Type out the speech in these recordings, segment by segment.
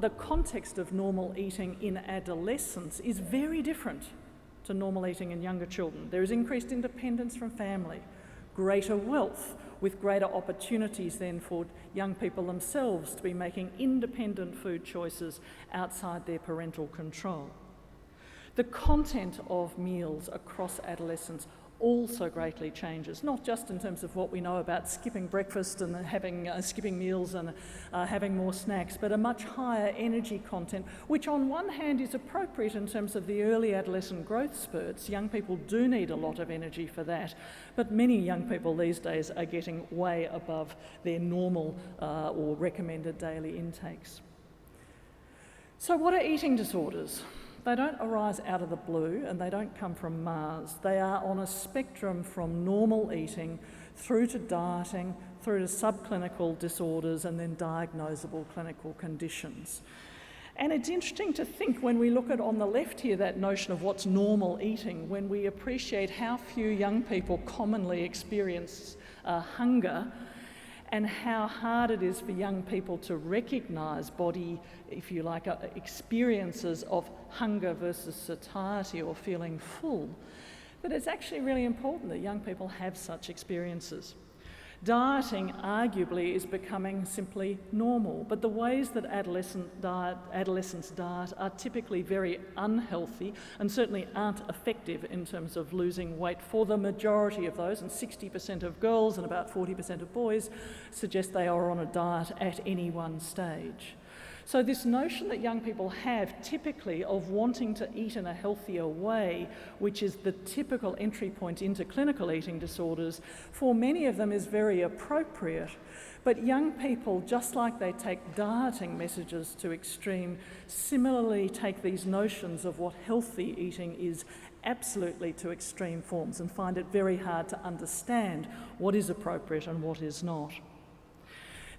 the context of normal eating in adolescence is very different to normal eating in younger children. There is increased independence from family, greater wealth, with greater opportunities then for young people themselves to be making independent food choices outside their parental control. The content of meals across adolescence also greatly changes, not just in terms of what we know about skipping breakfast and skipping meals and having more snacks, but a much higher energy content, which on one hand is appropriate in terms of the early adolescent growth spurts. Young people do need a lot of energy for that, but many young people these days are getting way above their normal or recommended daily intakes. So what are eating disorders? They don't arise out of the blue and they don't come from Mars. They are on a spectrum from normal eating through to dieting, through to subclinical disorders and then diagnosable clinical conditions. And it's interesting to think when we look at on the left here that notion of what's normal eating, when we appreciate how few young people commonly experience hunger, and how hard it is for young people to recognise body, if you like, experiences of hunger versus satiety or feeling full. But it's actually really important that young people have such experiences. Dieting arguably is becoming simply normal, but the ways that adolescents diet are typically very unhealthy and certainly aren't effective in terms of losing weight for the majority of those, and 60% of girls and about 40% of boys suggest they are on a diet at any one stage. So this notion that young people have typically of wanting to eat in a healthier way, which is the typical entry point into clinical eating disorders, for many of them is very appropriate. But young people, just like they take dieting messages to extreme, similarly take these notions of what healthy eating is absolutely to extreme forms and find it very hard to understand what is appropriate and what is not.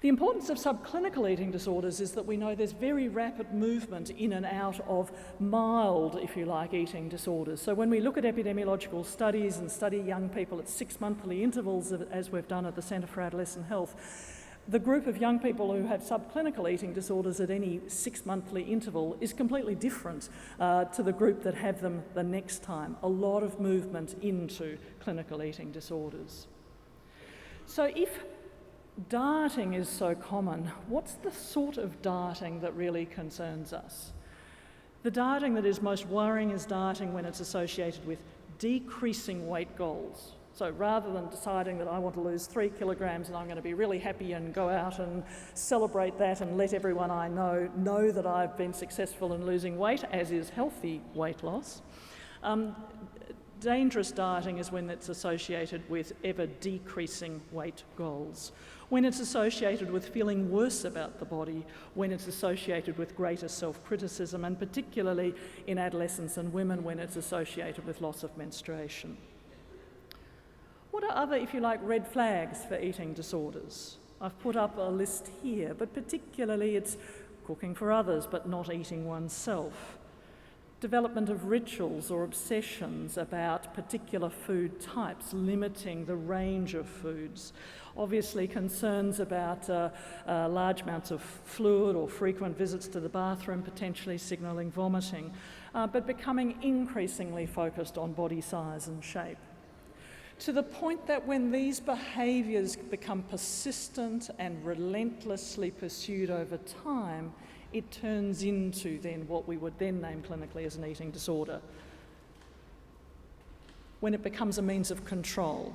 The importance of subclinical eating disorders is that we know there's very rapid movement in and out of mild, if you like, eating disorders. So when we look at epidemiological studies and study young people at 6-monthly intervals, as we've done at the Centre for Adolescent Health, the group of young people who have subclinical eating disorders at any 6-monthly interval is completely different to the group that have them the next time. A lot of movement into clinical eating disorders. So if dieting is so common, what's the sort of dieting that really concerns us? The dieting that is most worrying is dieting when it's associated with decreasing weight goals. So rather than deciding that I want to lose 3 kilograms and I'm going to be really happy and go out and celebrate that and let everyone I know that I've been successful in losing weight, as is healthy weight loss, dangerous dieting is when it's associated with ever decreasing weight goals, when it's associated with feeling worse about the body, when it's associated with greater self-criticism, and particularly in adolescents and women when it's associated with loss of menstruation. What are other, if you like, red flags for eating disorders? I've put up a list here, but particularly it's cooking for others but not eating oneself. Development of rituals or obsessions about particular food types, limiting the range of foods. Obviously concerns about large amounts of fluid or frequent visits to the bathroom, potentially signalling vomiting, but becoming increasingly focused on body size and shape. To the point that when these behaviours become persistent and relentlessly pursued over time, it turns into then what we would then name clinically as an eating disorder. When it becomes a means of control,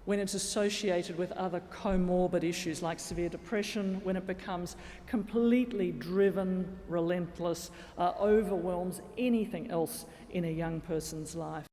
when it's associated with other comorbid issues like severe depression, when it becomes completely driven, relentless, overwhelms anything else in a young person's life.